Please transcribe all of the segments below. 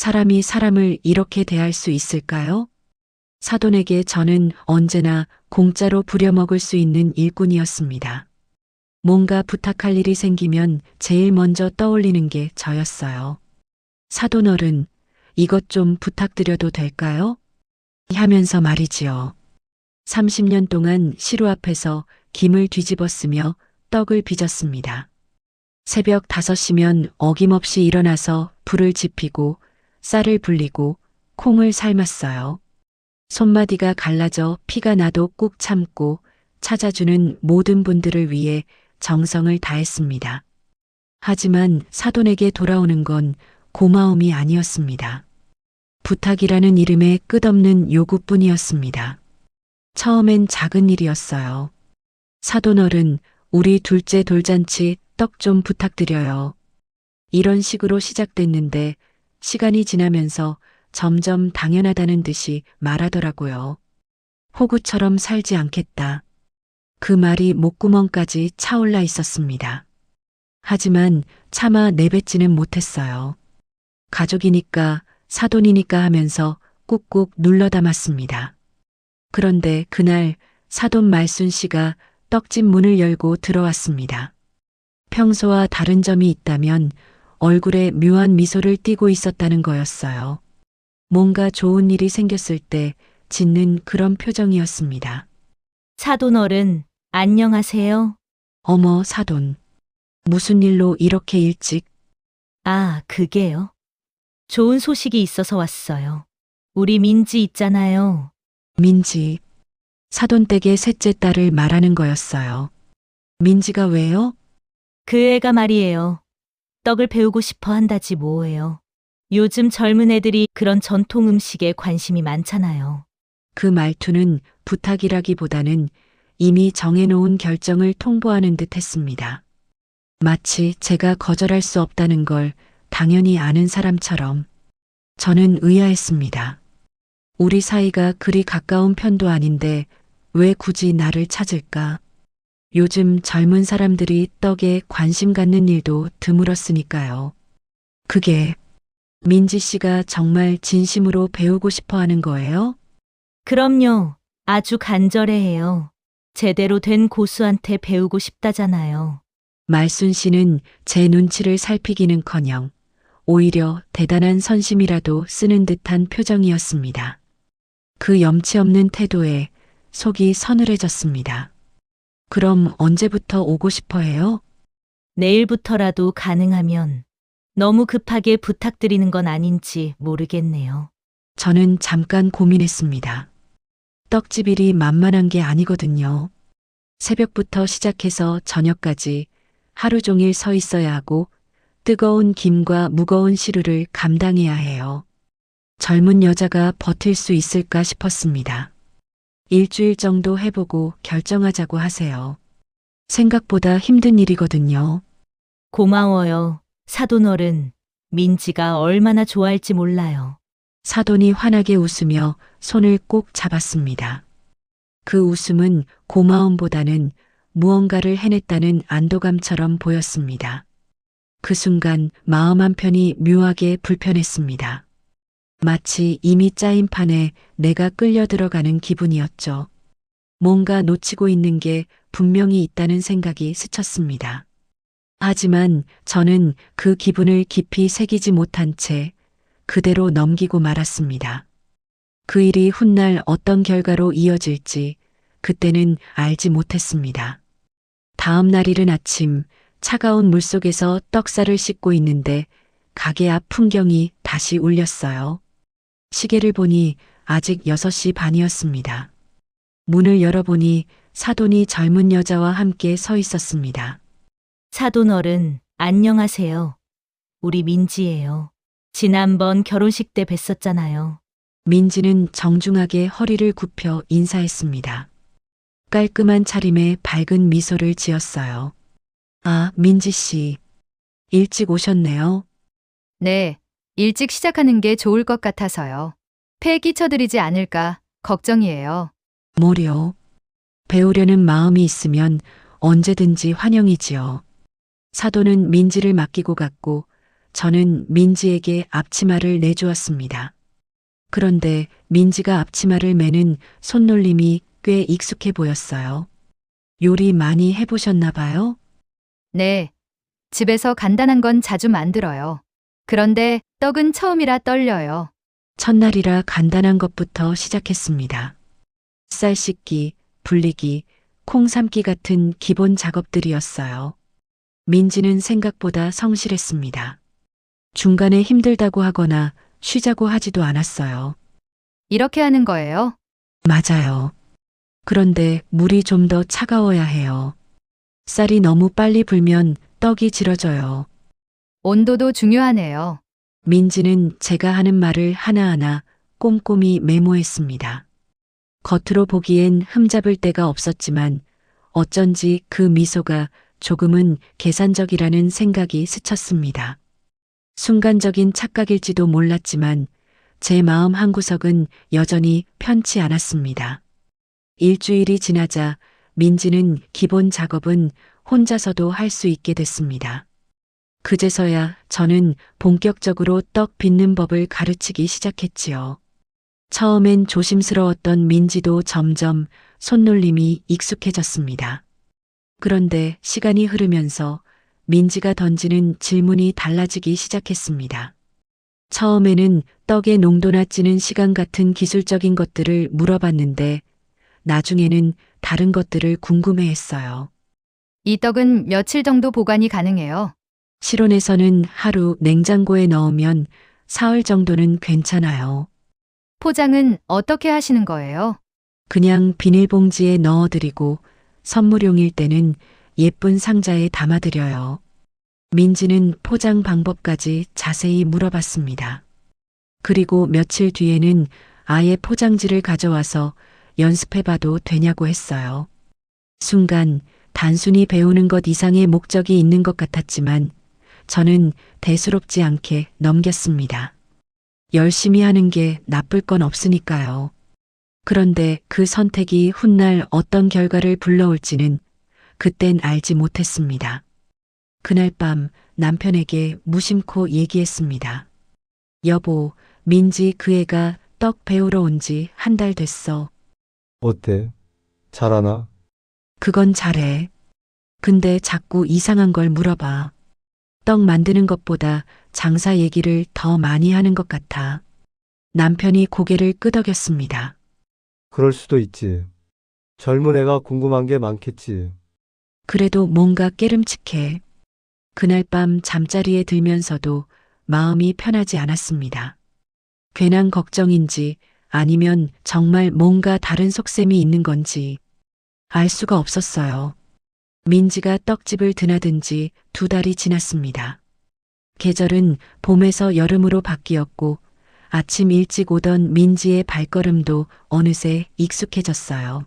사람이 사람을 이렇게 대할 수 있을까요? 사돈에게 저는 언제나 공짜로 부려먹을 수 있는 일꾼이었습니다. 뭔가 부탁할 일이 생기면 제일 먼저 떠올리는 게 저였어요. 사돈 어른, 이것 좀 부탁드려도 될까요? 하면서 말이지요. 30년 동안 시루 앞에서 김을 뒤집어 쓰며 떡을 빚었습니다. 새벽 5시면 어김없이 일어나서 불을 지피고 쌀을 불리고 콩을 삶았어요. 손마디가 갈라져 피가 나도 꾹 참고 찾아주는 모든 분들을 위해 정성을 다했습니다. 하지만 사돈에게 돌아오는 건 고마움이 아니었습니다. 부탁이라는 이름의 끝없는 요구뿐이었습니다. 처음엔 작은 일이었어요. 사돈 어른, 우리 둘째 돌잔치 떡 좀 부탁드려요. 이런 식으로 시작됐는데 시간이 지나면서 점점 당연하다는 듯이 말하더라고요. 호구처럼 살지 않겠다. 그 말이 목구멍까지 차올라 있었습니다. 하지만 차마 내뱉지는 못했어요. 가족이니까 사돈이니까 하면서 꾹꾹 눌러 담았습니다. 그런데 그날 사돈 말순 씨가 떡집 문을 열고 들어왔습니다. 평소와 다른 점이 있다면 얼굴에 묘한 미소를 띠고 있었다는 거였어요. 뭔가 좋은 일이 생겼을 때 짓는 그런 표정이었습니다. 사돈 어른, 안녕하세요. 어머, 사돈. 무슨 일로 이렇게 일찍? 아, 그게요. 좋은 소식이 있어서 왔어요. 우리 민지 있잖아요. 민지. 사돈 댁의 셋째 딸을 말하는 거였어요. 민지가 왜요? 그 애가 말이에요. 떡을 배우고 싶어 한다지 뭐예요. 요즘 젊은 애들이 그런 전통 음식에 관심이 많잖아요. 그 말투는 부탁이라기보다는 이미 정해놓은 결정을 통보하는 듯 했습니다. 마치 제가 거절할 수 없다는 걸 당연히 아는 사람처럼. 저는 의아했습니다. 우리 사이가 그리 가까운 편도 아닌데 왜 굳이 나를 찾을까? 요즘 젊은 사람들이 떡에 관심 갖는 일도 드물었으니까요. 그게 민지 씨가 정말 진심으로 배우고 싶어 하는 거예요? 그럼요. 아주 간절해해요. 제대로 된 고수한테 배우고 싶다잖아요. 말순 씨는 제 눈치를 살피기는커녕 오히려 대단한 선심이라도 쓰는 듯한 표정이었습니다. 그 염치 없는 태도에 속이 서늘해졌습니다. 그럼 언제부터 오고 싶어 해요? 내일부터라도 가능하면 너무 급하게 부탁드리는 건 아닌지 모르겠네요. 저는 잠깐 고민했습니다. 떡집 일이 만만한 게 아니거든요. 새벽부터 시작해서 저녁까지 하루 종일 서 있어야 하고 뜨거운 김과 무거운 시루를 감당해야 해요. 젊은 여자가 버틸 수 있을까 싶었습니다. 일주일 정도 해보고 결정하자고 하세요. 생각보다 힘든 일이거든요. 고마워요. 사돈 어른, 민지가 얼마나 좋아할지 몰라요. 사돈이 환하게 웃으며 손을 꼭 잡았습니다. 그 웃음은 고마움보다는 무언가를 해냈다는 안도감처럼 보였습니다. 그 순간 마음 한편이 묘하게 불편했습니다. 마치 이미 짜인 판에 내가 끌려 들어가는 기분이었죠. 뭔가 놓치고 있는 게 분명히 있다는 생각이 스쳤습니다. 하지만 저는 그 기분을 깊이 새기지 못한 채 그대로 넘기고 말았습니다. 그 일이 훗날 어떤 결과로 이어질지 그때는 알지 못했습니다. 다음 날 이른 아침 차가운 물속에서 떡살을 씻고 있는데 가게 앞 풍경이 다시 울렸어요. 시계를 보니 아직 6시 반이었습니다. 문을 열어보니 사돈이 젊은 여자와 함께 서 있었습니다. 사돈 어른, 안녕하세요. 우리 민지예요. 지난번 결혼식 때 뵀었잖아요. 민지는 정중하게 허리를 굽혀 인사했습니다. 깔끔한 차림에 밝은 미소를 지었어요. 아, 민지 씨. 일찍 오셨네요. 네, 일찍 시작하는 게 좋을 것 같아서요. 폐 끼쳐드리지 않을까 걱정이에요. 뭐려? 배우려는 마음이 있으면 언제든지 환영이지요. 사돈은 민지를 맡기고 갔고 저는 민지에게 앞치마를 내주었습니다. 그런데 민지가 앞치마를 매는 손놀림이 꽤 익숙해 보였어요. 요리 많이 해보셨나 봐요? 네. 집에서 간단한 건 자주 만들어요. 그런데 떡은 처음이라 떨려요. 첫날이라 간단한 것부터 시작했습니다. 쌀 씻기, 불리기, 콩 삶기 같은 기본 작업들이었어요. 민지는 생각보다 성실했습니다. 중간에 힘들다고 하거나 쉬자고 하지도 않았어요. 이렇게 하는 거예요? 맞아요. 그런데 물이 좀 더 차가워야 해요. 쌀이 너무 빨리 불면 떡이 질어져요. 온도도 중요하네요. 민지는 제가 하는 말을 하나하나 꼼꼼히 메모했습니다. 겉으로 보기엔 흠잡을 데가 없었지만 어쩐지 그 미소가 조금은 계산적이라는 생각이 스쳤습니다. 순간적인 착각일지도 몰랐지만 제 마음 한구석은 여전히 편치 않았습니다. 일주일이 지나자 민지는 기본 작업은 혼자서도 할 수 있게 됐습니다. 그제서야 저는 본격적으로 떡 빚는 법을 가르치기 시작했지요. 처음엔 조심스러웠던 민지도 점점 손놀림이 익숙해졌습니다. 그런데 시간이 흐르면서 민지가 던지는 질문이 달라지기 시작했습니다. 처음에는 떡의 농도나 찌는 시간 같은 기술적인 것들을 물어봤는데 나중에는 다른 것들을 궁금해했어요. 이 떡은 며칠 정도 보관이 가능해요? 실온에서는 하루, 냉장고에 넣으면 사흘 정도는 괜찮아요. 포장은 어떻게 하시는 거예요? 그냥 비닐봉지에 넣어드리고 선물용일 때는 예쁜 상자에 담아드려요. 민지는 포장 방법까지 자세히 물어봤습니다. 그리고 며칠 뒤에는 아예 포장지를 가져와서 연습해봐도 되냐고 했어요. 순간 단순히 배우는 것 이상의 목적이 있는 것 같았지만 저는 대수롭지 않게 넘겼습니다. 열심히 하는 게 나쁠 건 없으니까요. 그런데 그 선택이 훗날 어떤 결과를 불러올지는 그땐 알지 못했습니다. 그날 밤 남편에게 무심코 얘기했습니다. 여보, 민지 그 애가 떡 배우러 온 지 한 달 됐어. 어때? 잘하나? 그건 잘해. 근데 자꾸 이상한 걸 물어봐. 떡 만드는 것보다 장사 얘기를 더 많이 하는 것 같아. 남편이 고개를 끄덕였습니다. 그럴 수도 있지. 젊은 애가 궁금한 게 많겠지. 그래도 뭔가 깨름칙해. 그날 밤 잠자리에 들면서도 마음이 편하지 않았습니다. 괜한 걱정인지 아니면 정말 뭔가 다른 속셈이 있는 건지 알 수가 없었어요. 민지가 떡집을 드나든 지 2달이 지났습니다. 계절은 봄에서 여름으로 바뀌었고 아침 일찍 오던 민지의 발걸음도 어느새 익숙해졌어요.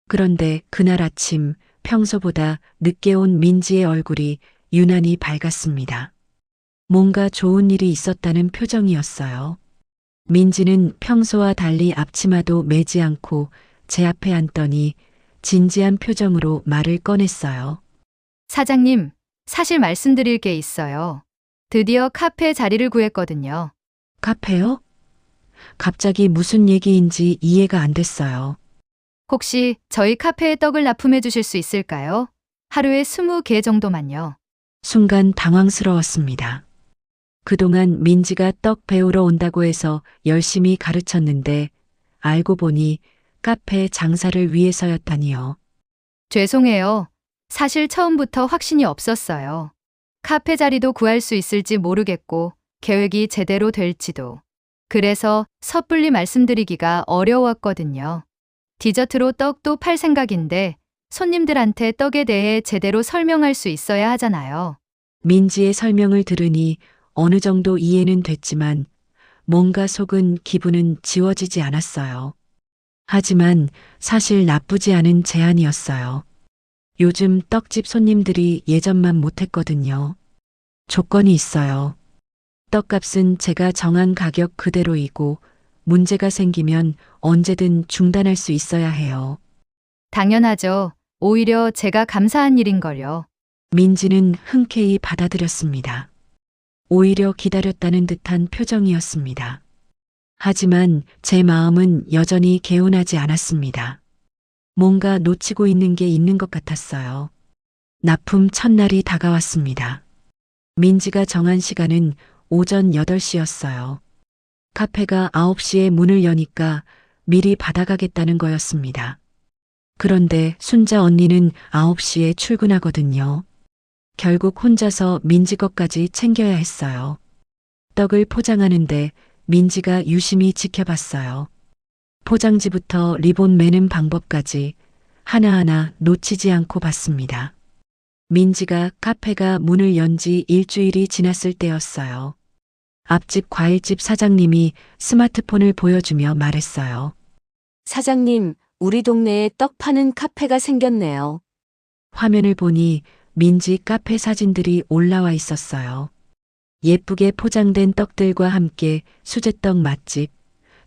그런데 그날 아침 평소보다 늦게 온 민지의 얼굴이 유난히 밝았습니다. 뭔가 좋은 일이 있었다는 표정이었어요. 민지는 평소와 달리 앞치마도 매지 않고 제 앞에 앉더니 진지한 표정으로 말을 꺼냈어요. 사장님, 사실 말씀드릴 게 있어요. 드디어 카페 자리를 구했거든요. 카페요? 갑자기 무슨 얘기인지 이해가 안 됐어요. 혹시 저희 카페에 떡을 납품해 주실 수 있을까요? 하루에 20개 정도만요. 순간 당황스러웠습니다. 그동안 민지가 떡 배우러 온다고 해서 열심히 가르쳤는데 알고 보니 카페 장사를 위해서였다니요. 죄송해요. 사실 처음부터 확신이 없었어요. 카페 자리도 구할 수 있을지 모르겠고 계획이 제대로 될지도. 그래서 섣불리 말씀드리기가 어려웠거든요. 디저트로 떡도 팔 생각인데 손님들한테 떡에 대해 제대로 설명할 수 있어야 하잖아요. 민지의 설명을 들으니 어느 정도 이해는 됐지만 뭔가 속은 기분은 지워지지 않았어요. 하지만 사실 나쁘지 않은 제안이었어요. 요즘 떡집 손님들이 예전만 못했거든요. 조건이 있어요. 떡값은 제가 정한 가격 그대로이고 문제가 생기면 언제든 중단할 수 있어야 해요. 당연하죠. 오히려 제가 감사한 일인걸요. 민지는 흔쾌히 받아들였습니다. 오히려 기다렸다는 듯한 표정이었습니다. 하지만 제 마음은 여전히 개운하지 않았습니다. 뭔가 놓치고 있는 게 있는 것 같았어요. 납품 첫날이 다가왔습니다. 민지가 정한 시간은 오전 8시였어요. 카페가 9시에 문을 여니까 미리 받아가겠다는 거였습니다. 그런데 순자 언니는 9시에 출근하거든요. 결국 혼자서 민지 것까지 챙겨야 했어요. 떡을 포장하는데 민지가 유심히 지켜봤어요. 포장지부터 리본 매는 방법까지 하나하나 놓치지 않고 봤습니다. 민지가 카페가 문을 연 지 일주일이 지났을 때였어요. 앞집 과일집 사장님이 스마트폰을 보여주며 말했어요. 사장님, 우리 동네에 떡 파는 카페가 생겼네요. 화면을 보니 민지 카페 사진들이 올라와 있었어요. 예쁘게 포장된 떡들과 함께 수제떡 맛집,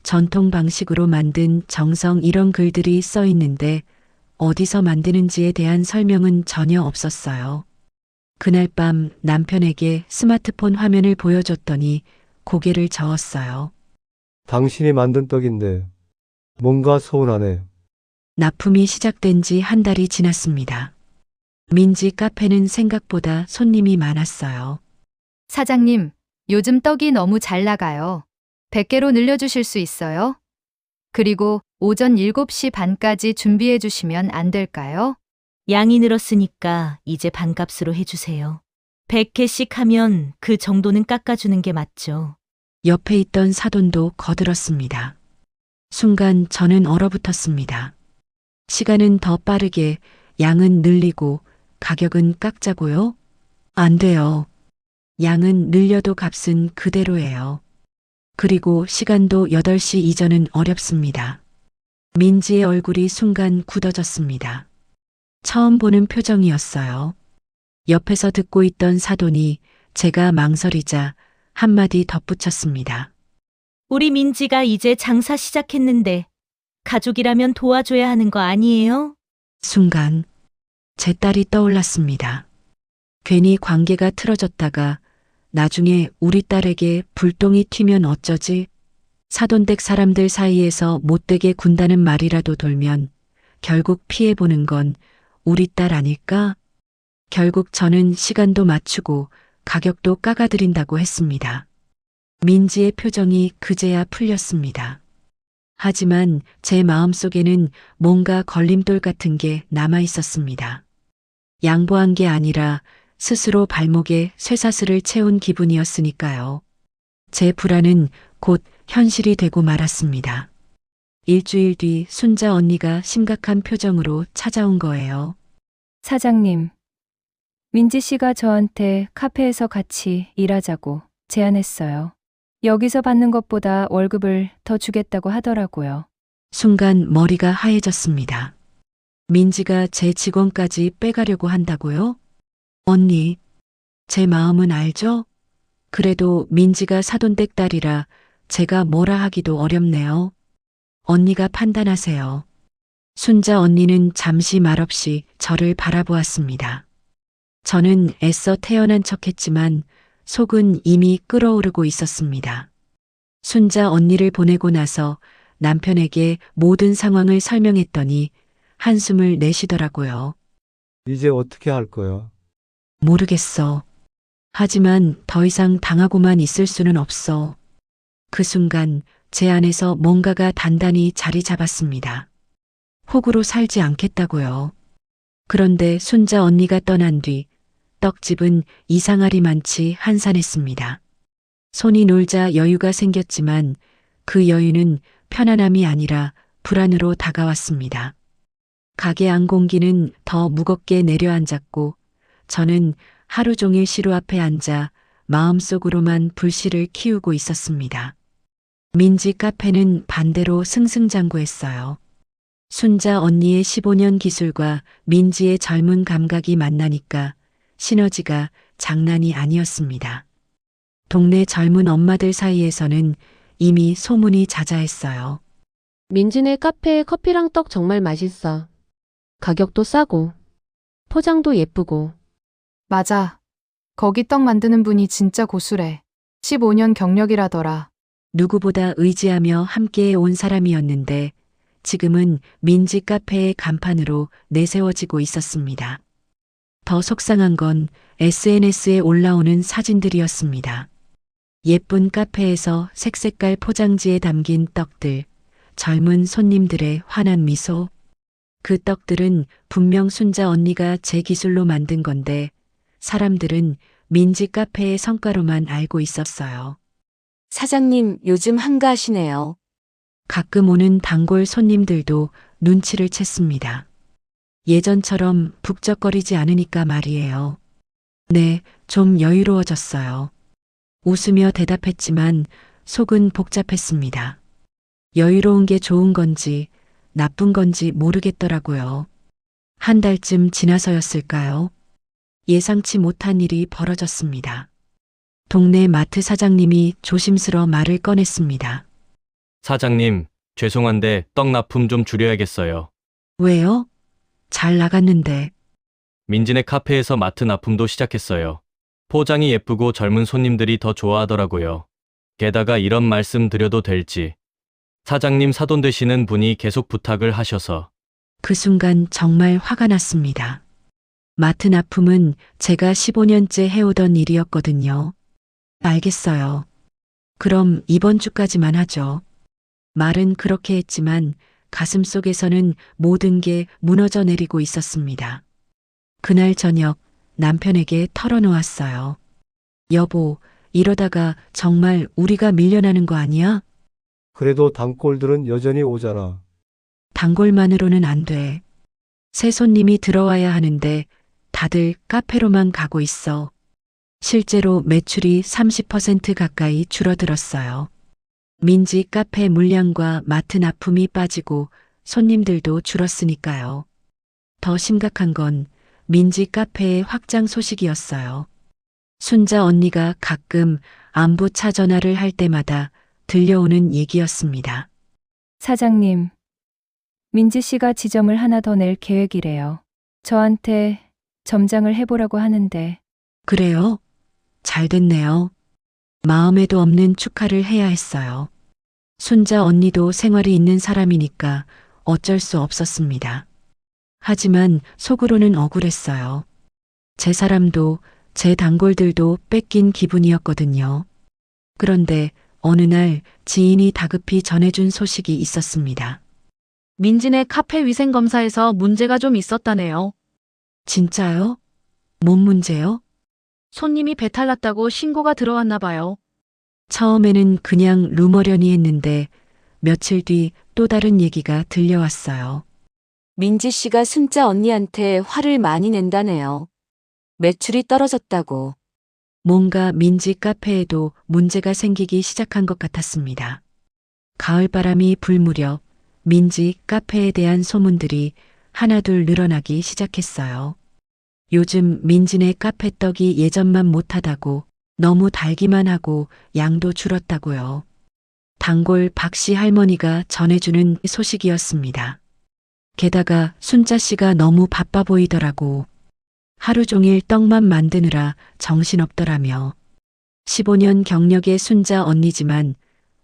전통 방식으로 만든 정성 이런 글들이 써 있는데 어디서 만드는지에 대한 설명은 전혀 없었어요. 그날 밤 남편에게 스마트폰 화면을 보여줬더니 고개를 저었어요. 당신이 만든 떡인데 뭔가 서운하네. 납품이 시작된 지 한 달이 지났습니다. 민지 카페는 생각보다 손님이 많았어요. 사장님, 요즘 떡이 너무 잘 나가요. 100개로 늘려주실 수 있어요? 그리고 오전 7시 반까지 준비해 주시면 안 될까요? 양이 늘었으니까 이제 반값으로 해주세요. 100개씩 하면 그 정도는 깎아주는 게 맞죠. 옆에 있던 사돈도 거들었습니다. 순간 저는 얼어붙었습니다. 시간은 더 빠르게, 양은 늘리고 가격은 깎자고요? 안 돼요. 양은 늘려도 값은 그대로예요. 그리고 시간도 8시 이전은 어렵습니다. 민지의 얼굴이 순간 굳어졌습니다. 처음 보는 표정이었어요. 옆에서 듣고 있던 사돈이 제가 망설이자 한마디 덧붙였습니다. 우리 민지가 이제 장사 시작했는데 가족이라면 도와줘야 하는 거 아니에요? 순간 제 딸이 떠올랐습니다. 괜히 관계가 틀어졌다가 나중에 우리 딸에게 불똥이 튀면 어쩌지? 사돈댁 사람들 사이에서 못되게 군다는 말이라도 돌면 결국 피해보는 건 우리 딸 아닐까? 결국 저는 시간도 맞추고 가격도 깎아드린다고 했습니다. 민지의 표정이 그제야 풀렸습니다. 하지만 제 마음속에는 뭔가 걸림돌 같은 게 남아 있었습니다. 양보한 게 아니라 스스로 발목에 쇠사슬을 채운 기분이었으니까요. 제 불안은 곧 현실이 되고 말았습니다. 일주일 뒤 순자 언니가 심각한 표정으로 찾아온 거예요. 사장님, 민지 씨가 저한테 카페에서 같이 일하자고 제안했어요. 여기서 받는 것보다 월급을 더 주겠다고 하더라고요. 순간 머리가 하얘졌습니다. 민지가 제 직원까지 빼가려고 한다고요? 언니, 제 마음은 알죠? 그래도 민지가 사돈댁 딸이라 제가 뭐라 하기도 어렵네요. 언니가 판단하세요. 순자 언니는 잠시 말없이 저를 바라보았습니다. 저는 애써 태어난 척했지만 속은 이미 끓어오르고 있었습니다. 순자 언니를 보내고 나서 남편에게 모든 상황을 설명했더니 한숨을 내쉬더라고요. 이제 어떻게 할 거야? 모르겠어. 하지만 더 이상 당하고만 있을 수는 없어. 그 순간 제 안에서 뭔가가 단단히 자리 잡았습니다. 호구로 살지 않겠다고요. 그런데 순자 언니가 떠난 뒤 떡집은 이상하리만치 한산했습니다. 손이 놀자 여유가 생겼지만 그 여유는 편안함이 아니라 불안으로 다가왔습니다. 가게 안 공기는 더 무겁게 내려앉았고 저는 하루 종일 시루 앞에 앉아 마음속으로만 불씨를 키우고 있었습니다. 민지 카페는 반대로 승승장구했어요. 순자 언니의 15년 기술과 민지의 젊은 감각이 만나니까 시너지가 장난이 아니었습니다. 동네 젊은 엄마들 사이에서는 이미 소문이 자자했어요. 민지네 카페에 커피랑 떡 정말 맛있어. 가격도 싸고, 포장도 예쁘고. 맞아. 거기 떡 만드는 분이 진짜 고수래. 15년 경력이라더라. 누구보다 의지하며 함께 온 사람이었는데 지금은 민지 카페의 간판으로 내세워지고 있었습니다. 더 속상한 건 SNS에 올라오는 사진들이었습니다. 예쁜 카페에서 색색깔 포장지에 담긴 떡들, 젊은 손님들의 환한 미소. 그 떡들은 분명 순자 언니가 제 기술로 만든 건데 사람들은 민지 카페의 성과로만 알고 있었어요. 사장님, 요즘 한가하시네요. 가끔 오는 단골 손님들도 눈치를 챘습니다. 예전처럼 북적거리지 않으니까 말이에요. 네, 좀 여유로워졌어요. 웃으며 대답했지만 속은 복잡했습니다. 여유로운 게 좋은 건지 나쁜 건지 모르겠더라고요. 한 달쯤 지나서였을까요? 예상치 못한 일이 벌어졌습니다. 동네 마트 사장님이 조심스러워 말을 꺼냈습니다. 사장님, 죄송한데 떡 납품 좀 줄여야겠어요. 왜요? 잘 나갔는데. 민지네 카페에서 마트 납품도 시작했어요. 포장이 예쁘고 젊은 손님들이 더 좋아하더라고요. 게다가 이런 말씀 드려도 될지. 사장님 사돈 되시는 분이 계속 부탁을 하셔서. 그 순간 정말 화가 났습니다. 마트 납품은 제가 15년째 해오던 일이었거든요. 알겠어요. 그럼 이번 주까지만 하죠. 말은 그렇게 했지만 가슴 속에서는 모든 게 무너져 내리고 있었습니다. 그날 저녁 남편에게 털어놓았어요. 여보, 이러다가 정말 우리가 밀려나는 거 아니야? 그래도 단골들은 여전히 오잖아. 단골만으로는 안 돼. 새 손님이 들어와야 하는데 다들 카페로만 가고 있어. 실제로 매출이 30% 가까이 줄어들었어요. 민지 카페 물량과 마트 납품이 빠지고 손님들도 줄었으니까요. 더 심각한 건 민지 카페의 확장 소식이었어요. 순자 언니가 가끔 안부차 전화를 할 때마다 들려오는 얘기였습니다. 사장님, 민지 씨가 지점을 하나 더 낼 계획이래요. 저한테 점장을 해보라고 하는데. 그래요? 잘 됐네요. 마음에도 없는 축하를 해야 했어요. 순자 언니도 생활이 있는 사람이니까 어쩔 수 없었습니다. 하지만 속으로는 억울했어요. 제 사람도 제 단골들도 뺏긴 기분이었거든요. 그런데 어느 날 지인이 다급히 전해준 소식이 있었습니다. 민지네 카페 위생검사에서 문제가 좀 있었다네요. 진짜요? 뭔 문제요? 손님이 배탈 났다고 신고가 들어왔나 봐요. 처음에는 그냥 루머려니 했는데 며칠 뒤 또 다른 얘기가 들려왔어요. 민지 씨가 순자 언니한테 화를 많이 낸다네요. 매출이 떨어졌다고. 뭔가 민지 카페에도 문제가 생기기 시작한 것 같았습니다. 가을바람이 불 무렵 민지 카페에 대한 소문들이 하나둘 늘어나기 시작했어요. 요즘 민지네 카페 떡이 예전만 못하다고, 너무 달기만 하고 양도 줄었다고요. 단골 박씨 할머니가 전해주는 소식이었습니다. 게다가 순자 씨가 너무 바빠 보이더라고. 하루 종일 떡만 만드느라 정신없더라며. 15년 경력의 순자 언니지만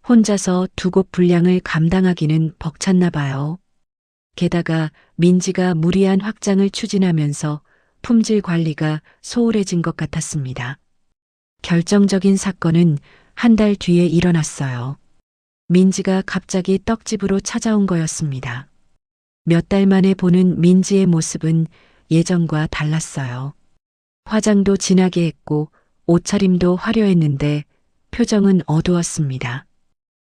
혼자서 두 곳 분량을 감당하기는 벅찼나 봐요. 게다가 민지가 무리한 확장을 추진하면서 품질 관리가 소홀해진 것 같았습니다. 결정적인 사건은 한 달 뒤에 일어났어요. 민지가 갑자기 떡집으로 찾아온 거였습니다. 몇 달 만에 보는 민지의 모습은 예전과 달랐어요. 화장도 진하게 했고 옷차림도 화려했는데 표정은 어두웠습니다.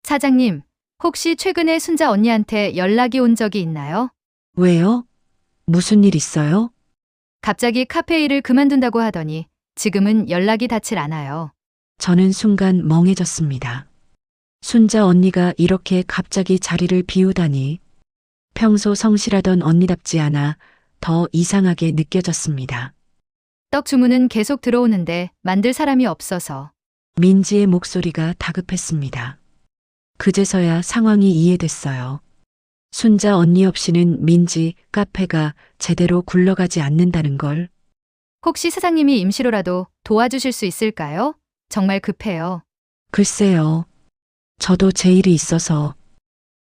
사장님, 혹시 최근에 순자 언니한테 연락이 온 적이 있나요? 왜요? 무슨 일 있어요? 갑자기 카페 일을 그만둔다고 하더니 지금은 연락이 닿질 않아요. 저는 순간 멍해졌습니다. 순자 언니가 이렇게 갑자기 자리를 비우다니. 평소 성실하던 언니답지 않아 더 이상하게 느껴졌습니다. 떡 주문은 계속 들어오는데 만들 사람이 없어서. 민지의 목소리가 다급했습니다. 그제서야 상황이 이해됐어요. 순자 언니 없이는 민지 카페가 제대로 굴러가지 않는다는 걸. 혹시 사장님이 임시로라도 도와주실 수 있을까요? 정말 급해요. 글쎄요. 저도 제 일이 있어서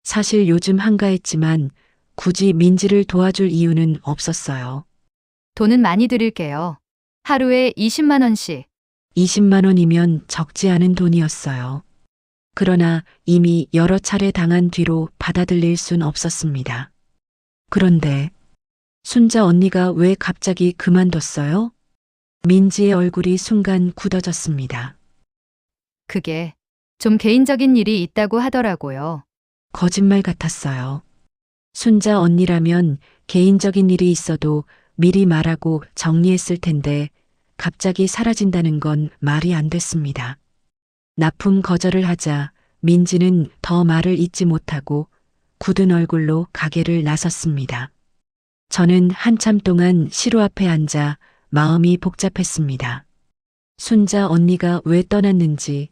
사실 요즘 한가했지만 굳이 민지를 도와줄 이유는 없었어요. 돈은 많이 드릴게요. 하루에 20만 원씩. 20만 원이면 적지 않은 돈이었어요. 그러나 이미 여러 차례 당한 뒤로 받아들일 순 없었습니다. 그런데 순자 언니가 왜 갑자기 그만뒀어요? 민지의 얼굴이 순간 굳어졌습니다. 그게 좀 개인적인 일이 있다고 하더라고요. 거짓말 같았어요. 순자 언니라면 개인적인 일이 있어도 미리 말하고 정리했을 텐데 갑자기 사라진다는 건 말이 안 됐습니다. 납품 거절을 하자 민지는 더 말을 잇지 못하고 굳은 얼굴로 가게를 나섰습니다. 저는 한참 동안 시로 앞에 앉아 마음이 복잡했습니다. 순자 언니가 왜 떠났는지,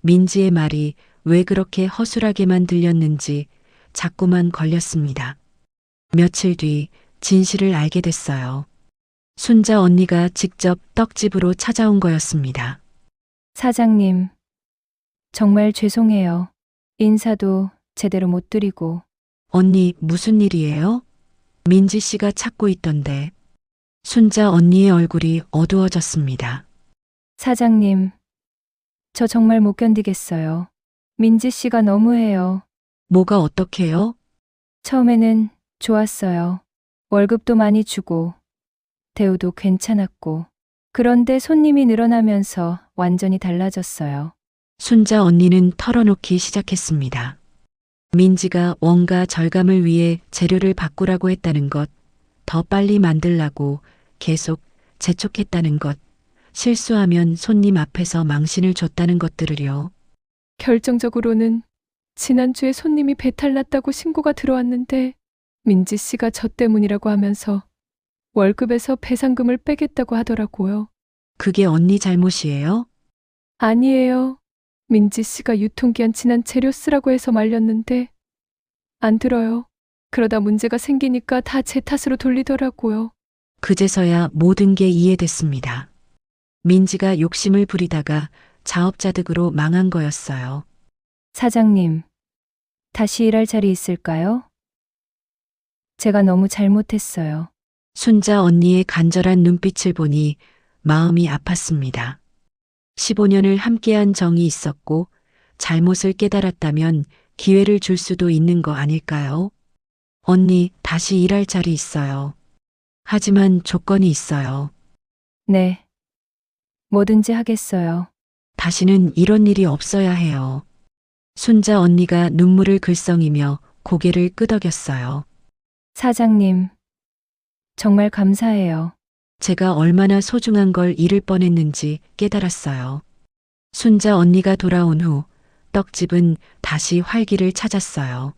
민지의 말이 왜 그렇게 허술하게만 들렸는지 자꾸만 걸렸습니다. 며칠 뒤 진실을 알게 됐어요. 순자 언니가 직접 떡집으로 찾아온 거였습니다. 사장님, 정말 죄송해요. 인사도 제대로 못 드리고. 언니 무슨 일이에요? 민지 씨가 찾고 있던데. 순자 언니의 얼굴이 어두워졌습니다. 사장님, 저 정말 못 견디겠어요. 민지 씨가 너무해요. 뭐가 어떻게요? 처음에는 좋았어요. 월급도 많이 주고, 대우도 괜찮았고. 그런데 손님이 늘어나면서 완전히 달라졌어요. 순자 언니는 털어놓기 시작했습니다. 민지가 원가 절감을 위해 재료를 바꾸라고 했다는 것, 더 빨리 만들라고 계속 재촉했다는 것, 실수하면 손님 앞에서 망신을 줬다는 것들을요. 결정적으로는 지난주에 손님이 배탈 났다고 신고가 들어왔는데 민지 씨가 저 때문이라고 하면서 월급에서 배상금을 빼겠다고 하더라고요. 그게 언니 잘못이에요? 아니에요. 민지 씨가 유통기한 지난 재료 쓰라고 해서 말렸는데 안 들어요. 그러다 문제가 생기니까 다 제 탓으로 돌리더라고요. 그제서야 모든 게 이해됐습니다. 민지가 욕심을 부리다가 자업자득으로 망한 거였어요. 사장님, 다시 일할 자리 있을까요? 제가 너무 잘못했어요. 순자 언니의 간절한 눈빛을 보니 마음이 아팠습니다. 15년을 함께한 정이 있었고 잘못을 깨달았다면 기회를 줄 수도 있는 거 아닐까요? 언니, 다시 일할 자리 있어요. 하지만 조건이 있어요. 네. 뭐든지 하겠어요. 다시는 이런 일이 없어야 해요. 순자 언니가 눈물을 글썽이며 고개를 끄덕였어요. 사장님, 정말 감사해요. 제가 얼마나 소중한 걸 잃을 뻔했는지 깨달았어요. 순자 언니가 돌아온 후 떡집은 다시 활기를 찾았어요.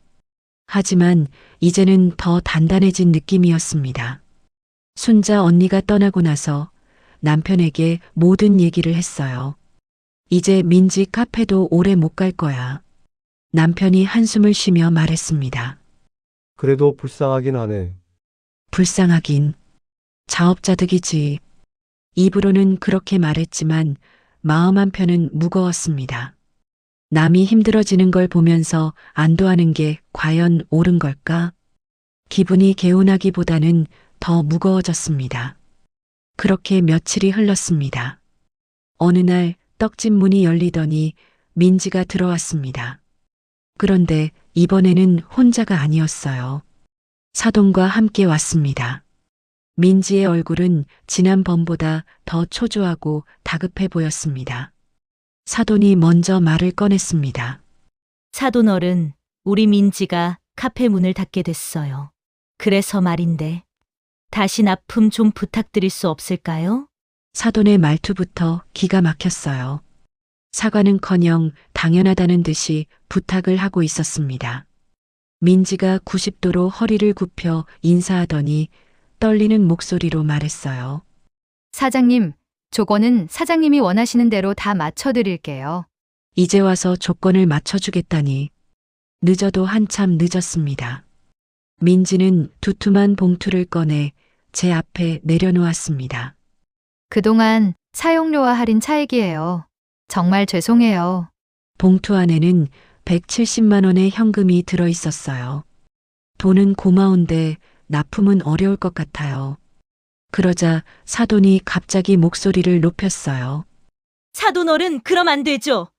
하지만 이제는 더 단단해진 느낌이었습니다. 순자 언니가 떠나고 나서 남편에게 모든 얘기를 했어요. 이제 민지 카페도 오래 못 갈 거야. 남편이 한숨을 쉬며 말했습니다. 그래도 불쌍하긴 하네. 불쌍하긴. 자업자득이지. 입으로는 그렇게 말했지만 마음 한편은 무거웠습니다. 남이 힘들어지는 걸 보면서 안도하는 게 과연 옳은 걸까? 기분이 개운하기보다는 더 무거워졌습니다. 그렇게 며칠이 흘렀습니다. 어느 날 떡집 문이 열리더니 민지가 들어왔습니다. 그런데 이번에는 혼자가 아니었어요. 사돈과 함께 왔습니다. 민지의 얼굴은 지난번보다 더 초조하고 다급해 보였습니다. 사돈이 먼저 말을 꺼냈습니다. 사돈 어른, 우리 민지가 카페 문을 닫게 됐어요. 그래서 말인데, 다시 납품 좀 부탁드릴 수 없을까요? 사돈의 말투부터 기가 막혔어요. 사과는커녕 당연하다는 듯이 부탁을 하고 있었습니다. 민지가 90도로 허리를 굽혀 인사하더니 떨리는 목소리로 말했어요. 사장님, 조건은 사장님이 원하시는 대로 다 맞춰드릴게요. 이제 와서 조건을 맞춰주겠다니. 늦어도 한참 늦었습니다. 민지는 두툼한 봉투를 꺼내 제 앞에 내려놓았습니다. 그동안 사용료와 할인 차익이에요. 정말 죄송해요. 봉투 안에는 170만 원의 현금이 들어 있었어요. 돈은 고마운데 납품은 어려울 것 같아요. 그러자 사돈이 갑자기 목소리를 높였어요. 사돈어른, 그럼 안 되죠.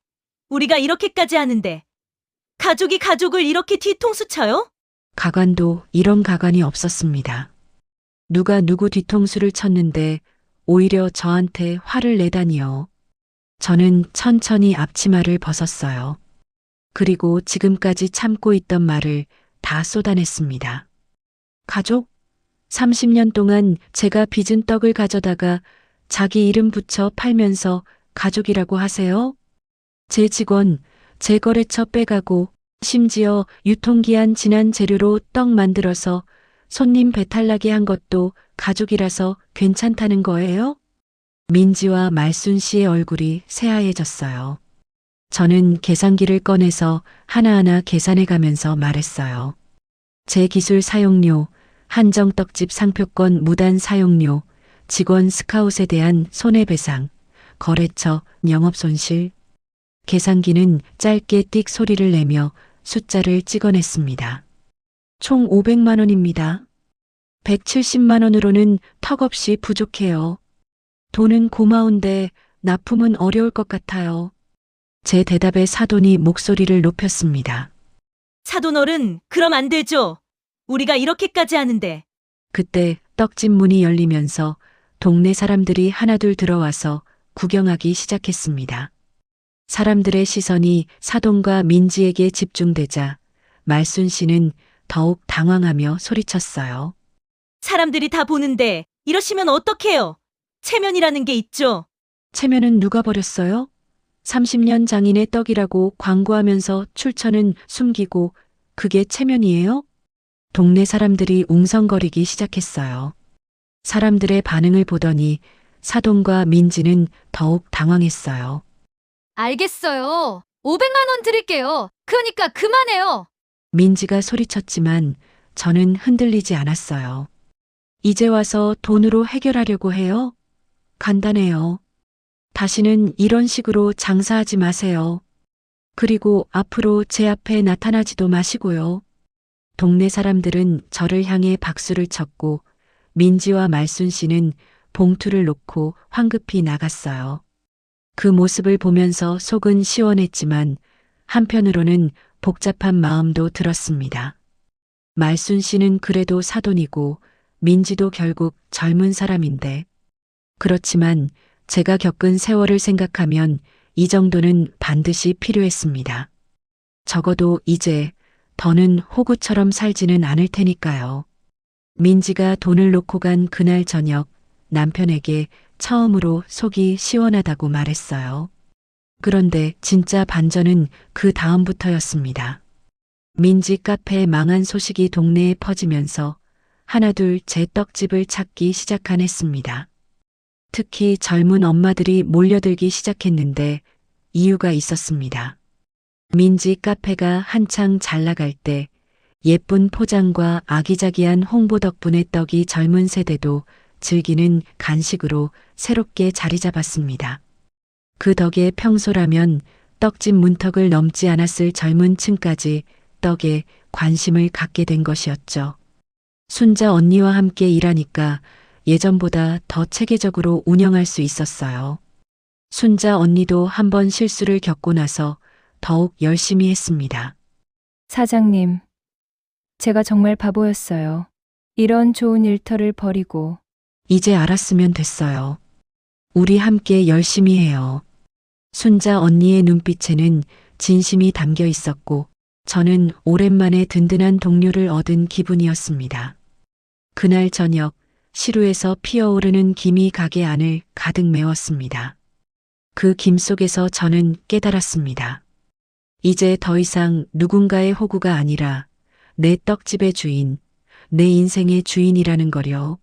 우리가 이렇게까지 하는데. 가족이 가족을 이렇게 뒤통수 쳐요? 가관도 이런 가관이 없었습니다. 누가 누구 뒤통수를 쳤는데 오히려 저한테 화를 내다니요. 저는 천천히 앞치마를 벗었어요. 그리고 지금까지 참고 있던 말을 다 쏟아냈습니다. 가족? 30년 동안 제가 빚은 떡을 가져다가 자기 이름 붙여 팔면서 가족이라고 하세요? 제 직원, 제 거래처 빼가고 심지어 유통기한 지난 재료로 떡 만들어서 손님 배탈 나게 한 것도 가족이라서 괜찮다는 거예요? 민지와 말순 씨의 얼굴이 새하얘졌어요. 저는 계산기를 꺼내서 하나하나 계산해 가면서 말했어요. 제 기술 사용료, 한정 떡집 상표권 무단 사용료, 직원 스카웃에 대한 손해배상, 거래처 영업 손실. 계산기는 짧게 띡 소리를 내며 숫자를 찍어냈습니다. 총 500만 원입니다. 170만 원으로는 턱없이 부족해요. 돈은 고마운데 납품은 어려울 것 같아요. 제 대답에 사돈이 목소리를 높였습니다. 사돈어른, 그럼 안 되죠. 우리가 이렇게까지 하는데. 그때 떡집 문이 열리면서 동네 사람들이 하나둘 들어와서 구경하기 시작했습니다. 사람들의 시선이 사돈과 민지에게 집중되자 말순 씨는 더욱 당황하며 소리쳤어요. 사람들이 다 보는데 이러시면 어떡해요? 체면이라는 게 있죠. 체면은 누가 버렸어요? 30년 장인의 떡이라고 광고하면서 출처는 숨기고 그게 체면이에요? 동네 사람들이 웅성거리기 시작했어요. 사람들의 반응을 보더니 사돈과 민지는 더욱 당황했어요. 알겠어요. 500만 원 드릴게요. 그러니까 그만해요. 민지가 소리쳤지만 저는 흔들리지 않았어요. 이제 와서 돈으로 해결하려고 해요? 간단해요. 다시는 이런 식으로 장사하지 마세요. 그리고 앞으로 제 앞에 나타나지도 마시고요. 동네 사람들은 저를 향해 박수를 쳤고 민지와 말순 씨는 봉투를 놓고 황급히 나갔어요. 그 모습을 보면서 속은 시원했지만 한편으로는 복잡한 마음도 들었습니다. 말순 씨는 그래도 사돈이고 민지도 결국 젊은 사람인데 그렇지만 제가 겪은 세월을 생각하면 이 정도는 반드시 필요했습니다. 적어도 이제 더는 호구처럼 살지는 않을 테니까요. 민지가 돈을 놓고 간 그날 저녁 남편에게 처음으로 속이 시원하다고 말했어요. 그런데 진짜 반전은 그 다음부터였습니다. 민지 카페 망한 소식이 동네에 퍼지면서 하나둘 제 떡집을 찾기 시작하냈습니다. 특히 젊은 엄마들이 몰려들기 시작했는데 이유가 있었습니다. 민지 카페가 한창 잘 나갈 때 예쁜 포장과 아기자기한 홍보 덕분에 떡이 젊은 세대도 즐기는 간식으로 새롭게 자리 잡았습니다. 그 덕에 평소라면 떡집 문턱을 넘지 않았을 젊은 층까지 떡에 관심을 갖게 된 것이었죠. 순자 언니와 함께 일하니까 예전보다 더 체계적으로 운영할 수 있었어요. 순자 언니도 한번 실수를 겪고 나서 더욱 열심히 했습니다. 사장님, 제가 정말 바보였어요. 이런 좋은 일터를 버리고. 이제 알았으면 됐어요. 우리 함께 열심히 해요. 순자 언니의 눈빛에는 진심이 담겨 있었고 저는 오랜만에 든든한 동료를 얻은 기분이었습니다. 그날 저녁 시루에서 피어오르는 김이 가게 안을 가득 메웠습니다. 그 김 속에서 저는 깨달았습니다. 이제 더 이상 누군가의 호구가 아니라 내 떡집의 주인, 내 인생의 주인이라는 거요.